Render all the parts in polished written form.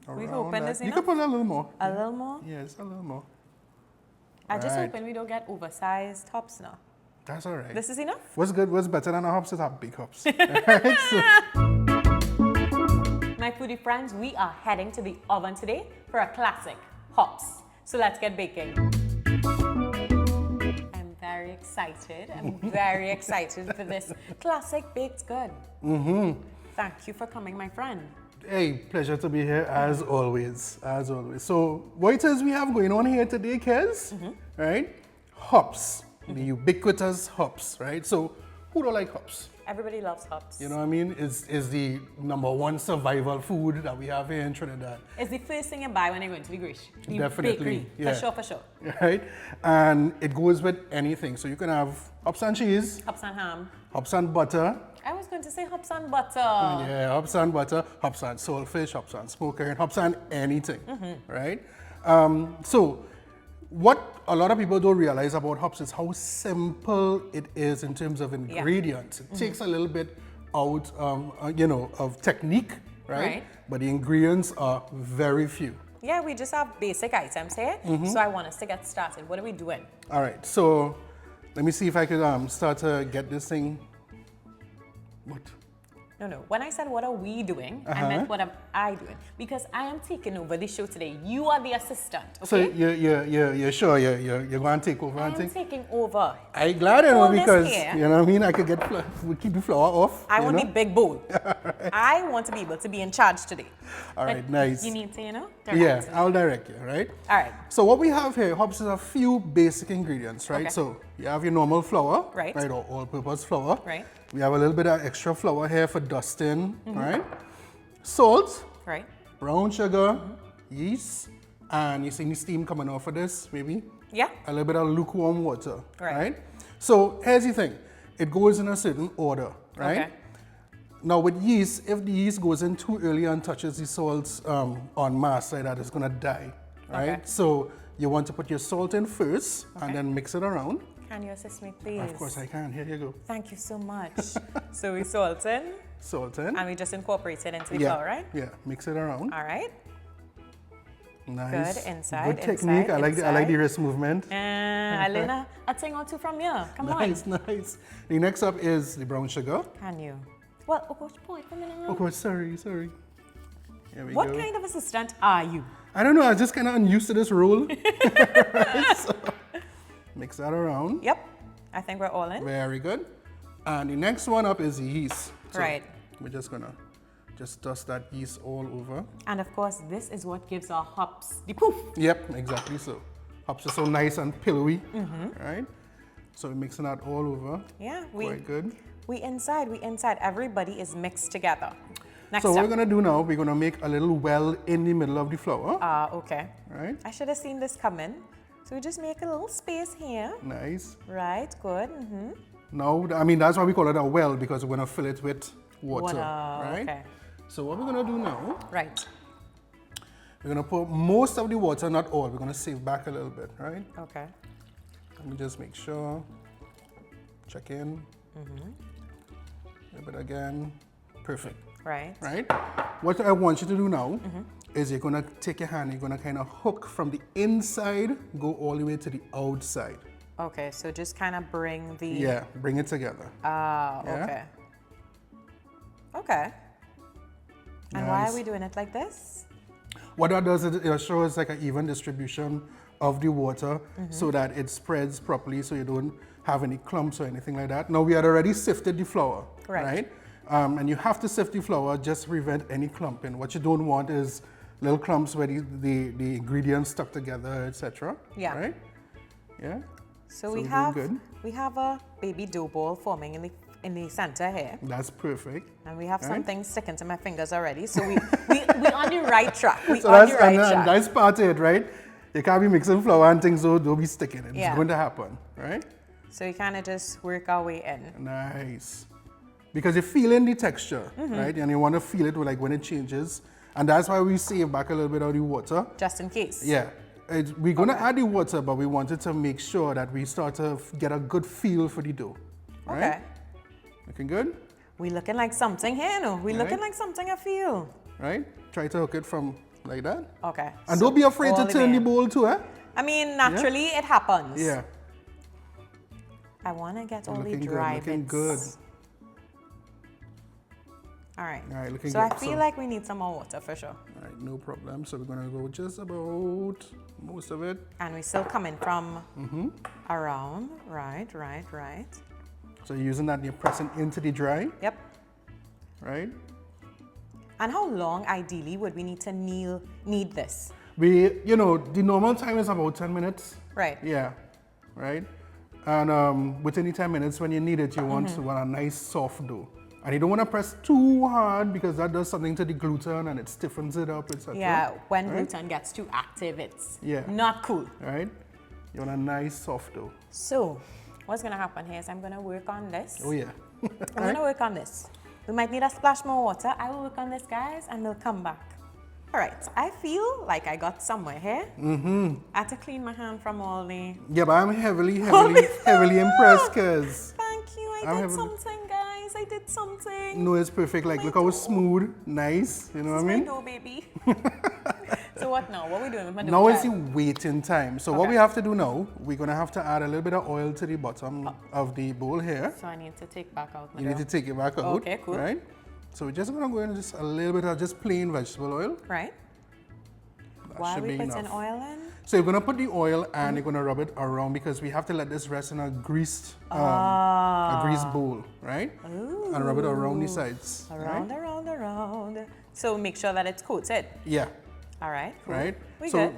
We Around hoping that. this You enough? can put a little more. A little more? Yes, a little more. I just Right. hoping we don't get oversized hops now. That's all right. This is enough? What's good, what's better than a hops is a big hops. Alright, so My foodie friends, we are heading to the oven today for a classic, hops. So let's get baking. I'm very excited. I'm very excited for this classic baked good. Thank you for coming, my friend. hey, pleasure to be here as always. As always. So what it is we have going on here today, Kez, right? Hops. The ubiquitous hops, right? So who don't like hops? Everybody loves hops. You know what I mean? Is the #1 survival food that we have here in Trinidad. It's the first thing you buy when you go into the grocery. Definitely, Bakery. yeah. For sure. Right? And it goes with anything. So you can have hops and cheese, Hops and ham. hops and butter. I was going to say hops and butter. Yeah, hops and butter, hops and saltfish, hops and smoked herring, hops and anything, right? So what a lot of people don't realize about hops is how simple it is in terms of ingredients. It takes a little bit out, of technique, right? But the ingredients are very few. Yeah, we just have basic items here. So I want us to get started. What are we doing? All right, so let me see if I could start to get this thing. What? No. When I said what are we doing, I meant what am I doing? Because I am taking over the show today. You are the assistant, okay? So you're sure you're going to take over I and am thing? taking over. I'm glad, Hold this because, here. you know what I mean? I could we keep the flour off. I you want know? the big bowl. I want to be able to be in charge today. All right, But nice. You need to, direct Yeah, me. I'll direct you, right? All right. So what we have here, hops, is a few basic ingredients, right? Okay. So you have your normal flour, Right. or all-purpose flour. Right. We have a little bit of extra flour here for dusting, right? Salt, Right. brown sugar, yeast, and you see the steam coming off of this, maybe? Yeah. A little bit of lukewarm water, Right. right? So here's the thing. It goes in a certain order, right? Okay. Now with yeast, if the yeast goes in too early and touches the salts en masse like that, it's gonna die, right? Okay. So you want to put your salt in first and then mix it around. Can you assist me, please? Of course I can, here you go. Thank you so much. So we salt in Salt in. and we just incorporate it into the yeah, flour, right? yeah, mix it around. All right. Nice. Good, inside, Good technique, inside, I like the inside. wrist movement. I learn a thing or two from you. Come Nice, on. nice. The next up is the brown sugar. Can you? Well, oh gosh, boy, come in. Of course, sorry. Here we What go. kind of assistant are you? I don't know, I was just kind of unused to this rule. Right, so, mix that around. Yep. I think we're all in. Very good. And the next one up is the yeast. So Right. We're just gonna dust that yeast all over. And of course, this is what gives our hops the poof. Yep, exactly so. Hops are so nice and pillowy, right? So we're mixing that all over. Yeah, Quite good. we inside. Everybody is mixed together. Next So what up. we're gonna do now, we're gonna make a little well in the middle of the flour, Okay. right? I should have seen this coming. So we just make a little space here. Nice. Right, good. Now, I mean, that's why we call it a well, because we're gonna fill it with water, right? Okay. So what we're gonna do now, Right. we're gonna put most of the water, not all. We're gonna save back a little bit, right? Okay. Let me just make sure. Check in. A little bit again. Perfect, Right. right? What I want you to do now is you're gonna take your hand, you're gonna kind of hook from the inside, go all the way to the outside. Okay, so just kind of bring the... Yeah, bring it together. Ah, Yeah. okay. Okay. And why Nice. are we doing it like this? What that does is it shows like an even distribution of the water so that it spreads properly so you don't have any clumps or anything like that. Now we had already sifted the flour, Correct. right? And you have to sift the flour just to prevent any clumping. What you don't want is little clumps where the ingredients stuck together, etc. Yeah. Right? Yeah. So we're we doing have good. a baby dough ball forming in the center here. That's perfect. And we have Right. something sticking to my fingers already. So we on the right track. We So on that's the right and track. that's part of it, right? You can't be mixing flour and things, so don't be sticking it. Yeah. It's going to happen, right? So we kind of just work our way in. Nice. Because you're feeling the texture, right? And you want to feel it like when it changes. And that's why we save back a little bit of the water. Just in case. Yeah. We're going to add the water, but we wanted to make sure that we start to get a good feel for the dough. Right? Okay. Looking good? We looking like something here, no? We Right. looking like something, I feel. Right? Try to hook it from like that. Okay. And so don't be afraid all to the turn way the in. bowl too, eh? I mean, naturally it happens. Yeah. I want to get all the Looking good, dry looking bits. good. All right. All right, looking So good. I feel like we need some more water for sure. All right, no problem. So we're gonna go just about most of it. And we're still coming from around. Right. So you're using that and you're pressing into the dry, Yep. right? And how long, ideally, would we need to knead this? We, you know, the normal time is about 10 minutes. Right. Yeah, right? And within the 10 minutes, when you need it, you want a nice soft dough. And you don't want to press too hard because that does something to the gluten and it stiffens it up, etc. Yeah, when gluten gets too active, it's not cool. Right? You want a nice soft dough. So, what's going to happen here is I'm going to work on this. Oh, yeah. I'm going to work on this. We might need a splash more water. I will work on this, guys, and we'll come back. All right, I feel like I got somewhere here. I had to clean my hand from all the... Yeah, but I'm heavily impressed because... Thank you, I did something, guys. I did something. No, it's perfect. Like, look how smooth, nice. You know what I mean? This is my dough, baby. So what now? What are we doing with my dough? Now is the waiting time. So what we have to do now, we're going to have to add a little bit of oil to the bottom of the bowl here. So I need to take back out my You need to take it back out. Okay, cool. Right? So we're just going to go in just a little bit of just plain vegetable oil. Right. That Why are should we be putting enough. oil in? So you're going to put the oil and you're going to rub it around because we have to let this rest in a greased bowl, right? Ooh. And rub it around the sides. Around. So make sure that it's coated. Yeah. All right, cool. Right? We so good.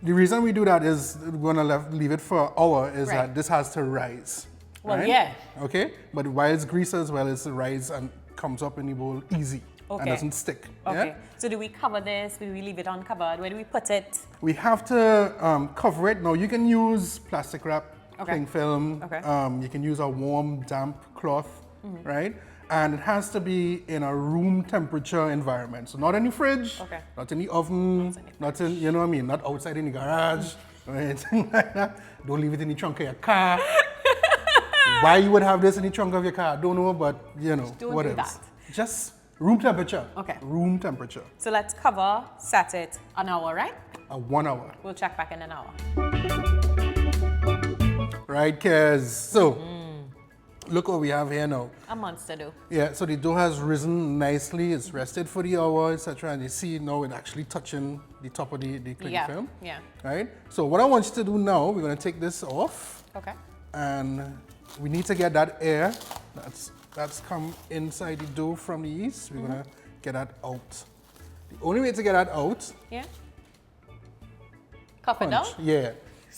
the reason we do that is we're going to leave it for an hour is Right. that this has to rise. Well, right? yeah. Okay? But while it's greased as well, it's rise and comes up in the bowl easy. Okay. And doesn't stick. Okay. Yeah? So do we cover this? Do we leave it uncovered? Where do we put it? We have to cover it. Now you can use plastic wrap, cling film. Okay. You can use a warm, damp cloth, right? And it has to be in a room temperature environment. So not in the fridge, not in the oven, not in, you know what I mean? Not outside in the garage, or anything like that. Don't leave it in the trunk of your car. Why you would have this in the trunk of your car, I don't know, but you know, Don't what do else? that. Just room temperature. Okay. Room temperature. So let's cover, set it an hour, right? 1 hour. We'll check back in an hour. Right, Kez? So, look what we have here now. A monster dough. Yeah, so the dough has risen nicely. It's rested for the hour, etc. And you see now it's actually touching the top of the cling film. Yeah. Right? So what I want you to do now, we're going to take this off. Okay. And we need to get that air that's come inside the dough from the yeast. We're going to get that out. The only way to get that out... Yeah. Cup it down? Yeah.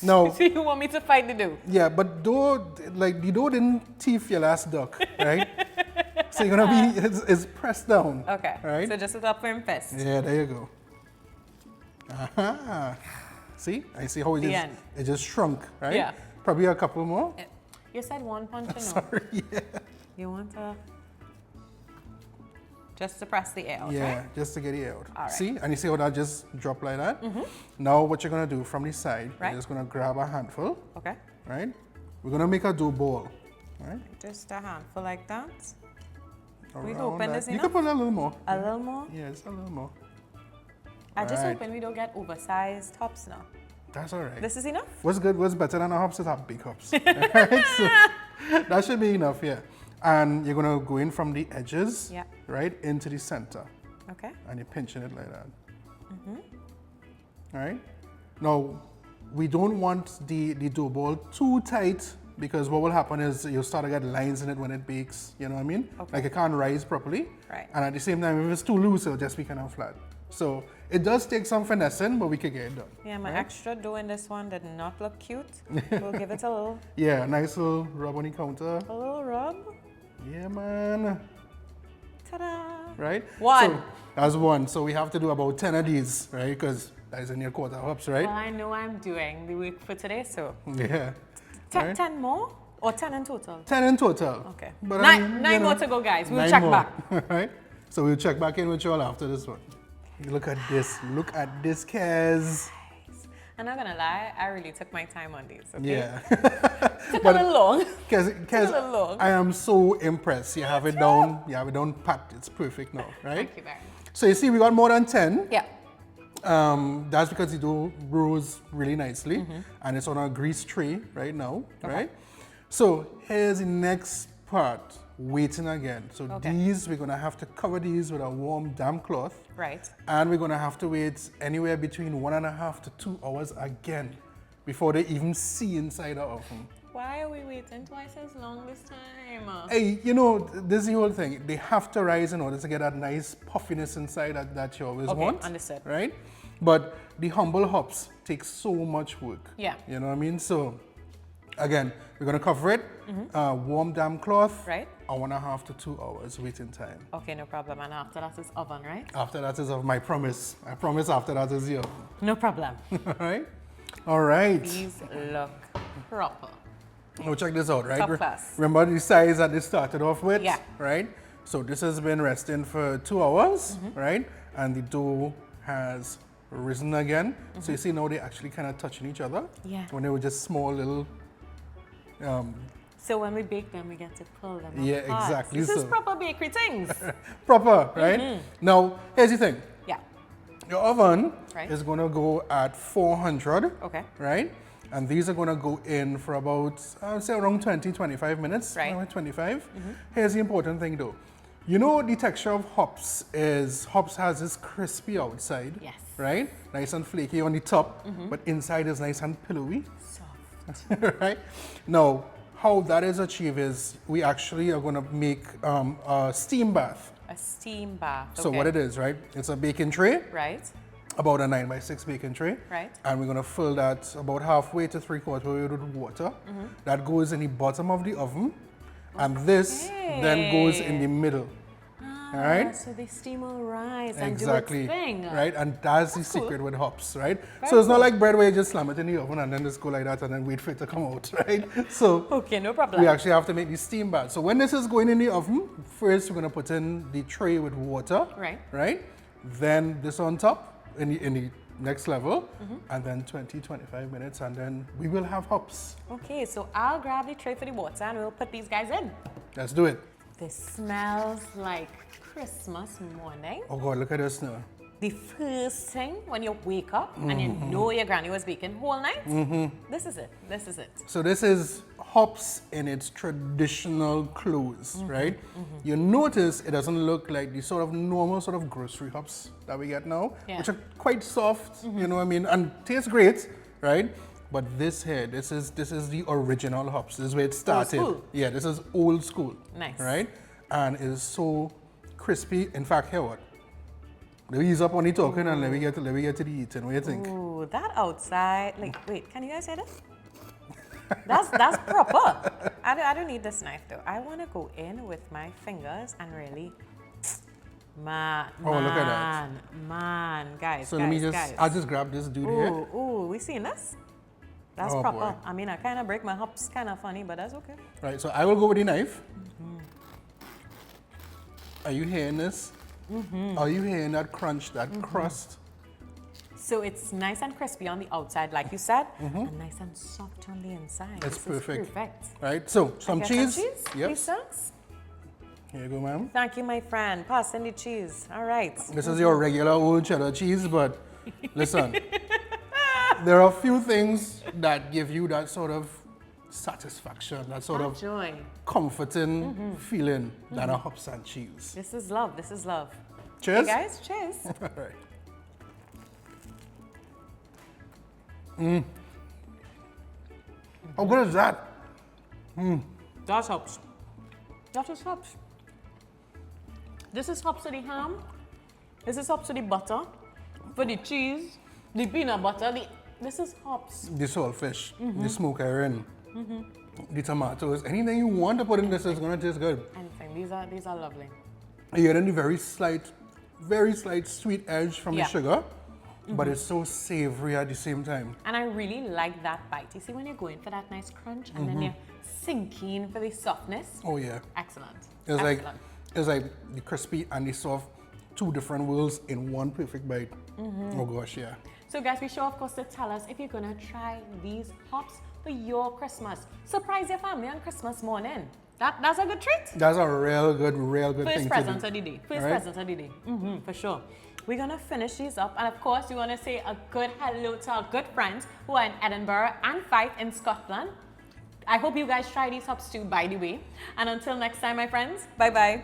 No. So you want me to fight the dough? Yeah, but dough, like the dough didn't teeth your last duck, right? So you're gonna be, it's pressed down. Okay. Right? So just a top firm fist. Yeah, there you go. Aha. See? I see how it just shrunk, right? Yeah. Probably a couple more. You said one punch, no? Sorry, yeah. You want to just to press the air out, Yeah, right? just to get it out. All right. See? And you see how that just dropped like that? Now what you're gonna do from the side, Right. you're just gonna grab a handful, Okay. right? We're gonna make a dough ball, right? Just a handful like that. We Around open that. this You enough? can put a little more. A little more. Yes, a little more. I just Right. hoping we don't get oversized hops now. That's all right. This is enough? What's good, what's better than a hops is have big hops. Right? So that should be enough, yeah. And you're gonna go in from the edges, Yeah. right, into the center. Okay. And you're pinching it like that. All right? Now, we don't want the dough ball too tight because what will happen is you'll start to get lines in it when it bakes, you know what I mean? Okay. Like it can't rise properly. Right. And at the same time, if it's too loose, it'll just be kind of flat. So it does take some finessing, but we can get it done. Yeah, my right? extra dough in this one did not look cute. We'll give it a little Yeah, nice little rub on the counter. rub. Yeah, man. Ta-da! Right? One. So, that's one. So we have to do about 10 of these, right? Because that is in your quarter hops, right? Well, I know I'm doing the work for today, so. Yeah. 10 more? Or 10 in total? 10 in total. Okay. But Nine more to go, guys. We'll 9 check more, back. right? So we'll check back in with you all after this one. Look at this. Look at this, Kez. I'm not gonna lie, I really took my time on these, okay? Yeah. Took a little long. Kez, long. I am so impressed. You have it down. You have it down pat. It's perfect now, right? Thank you very much. So you see, we got more than 10. Yeah. That's because the dough rose really nicely, and it's on a grease tray right now, right? So here's the next part, waiting again. So these, we're gonna have to cover these with a warm, damp cloth. Right. And we're gonna have to wait anywhere between 1.5 to 2 hours again before they even see inside the oven. Why are we waiting twice as long this time? Hey, you know, this is the whole thing. They have to rise in order to get that nice puffiness inside that you always want. Understood. Right? But the humble hops take so much work. Yeah. You know what I mean? So, again, we're going to cover it, warm, damp cloth, Right. 1.5 to 2 hours waiting time. Okay, no problem. And after that is oven, right? After that is of my promise. I promise after that is the oven. No problem. All right? All right. These look proper. Now check this out, right? Top class. Remember the size that they started off with? Yeah. Right? So this has been resting for 2 hours, right? And the dough has risen again. So you see now they're actually kind of touching each other. Yeah. When they were just small little... So when we bake them, we get to pull them Yeah, apart. exactly This is so. proper bakery things. proper, right? Now, here's the thing. Yeah. Your oven Right. is going to go at 400, Okay. right? And these are going to go in for about, I would say around 20-25 minutes. Right. Around 25. Here's the important thing though. You know the texture of hops has this crispy outside, Yes. right? Nice and flaky on the top, but inside is nice and pillowy, Soft. right? Now, how that is achieved is we actually are going to make a steam bath. A steam bath. So what it is, right? It's a baking tray, Right. about a 9x6 baking tray. Right. And we're gonna fill that about halfway to 3/4 way with water. That goes in the bottom of the oven. And this then goes in the middle. All right? So the steam will rise Exactly. and do its thing. Right? And that's the cool. secret with hops, right? Very So it's not cool. like bread where you just slam it in the oven and then just go like that and then wait for it to come out, right? So Okay, no problem. we actually have to make the steam bath. So when this is going in the oven, first we're gonna put in the tray with water. Right. Right? Then this on top in the next level, and then 20-25 minutes, and then we will have hops. Okay, so I'll grab the tray for the water and we'll put these guys in. Let's do it. This smells like Christmas morning. Oh God, look at this now. The first thing when you wake up and you know your granny was baking whole night, this is it. This is it. So this is hops in its traditional clothes, right? You notice it doesn't look like the sort of normal sort of grocery hops that we get now, Yeah. which are quite soft, you know what I mean, and taste great, right? But this here, this is the original hops. This is where it started. school. Yeah, this is old school. Nice. Right? And it is so crispy. In fact, here what? Let me ease up on the talking and let me get to the eating. What do you think? Ooh, that outside. Like, wait, can you guys hear this? That's proper. I don't need this knife though. I want to go in with my fingers and really, man, Oh, look at that. man, guys, So guys, let me just, guys. I'll just grab this dude here. Ooh, we seeing this? That's Oh, proper. boy. I mean, I kind of break my hops, kind of funny, but that's okay. Right, so I will go with the knife. Are you hearing this? Are you hearing that crunch, that crust? So it's nice and crispy on the outside, like you said, and nice and soft on the inside. It's This perfect. Is perfect. Right, so some Okay, cheese. Some cheese? Yep. Please, sir? Here you go, ma'am. Thank you, my friend. Pass in the cheese. All right. This is your regular old cheddar cheese, but listen, there are a few things that give you that sort of satisfaction, that sort of Joy. comforting feeling that are hops and cheese. This is love. This is love. Cheers. Hey guys, cheers. All right. How good is that? That's hops. That is hops. This is hops to the ham. This is hops to the butter. For the cheese, the peanut butter. This is hops. The saltfish, the smoked iron, the tomatoes, anything you want to put in this is going to taste good. Anything. These are lovely. You're getting the very slight sweet edge from Yeah. the sugar, but it's so savory at the same time. And I really like that bite. You see when you're going for that nice crunch and then you're sinking for the softness. Oh yeah, Excellent. it's Excellent. like the crispy and the soft, two different worlds in one perfect bite. Oh gosh, yeah. So guys, be sure of course to tell us if you're gonna try these hops for your Christmas. Surprise your family on Christmas morning. That's a good treat. That's a real good First thing present to of do. the day. First Alright. present of the day. For sure. we're gonna finish these up. And of course, we wanna say a good hello to our good friends who are in Edinburgh and Fife in Scotland. I hope you guys try these hops too, by the way. And until next time, my friends, bye-bye.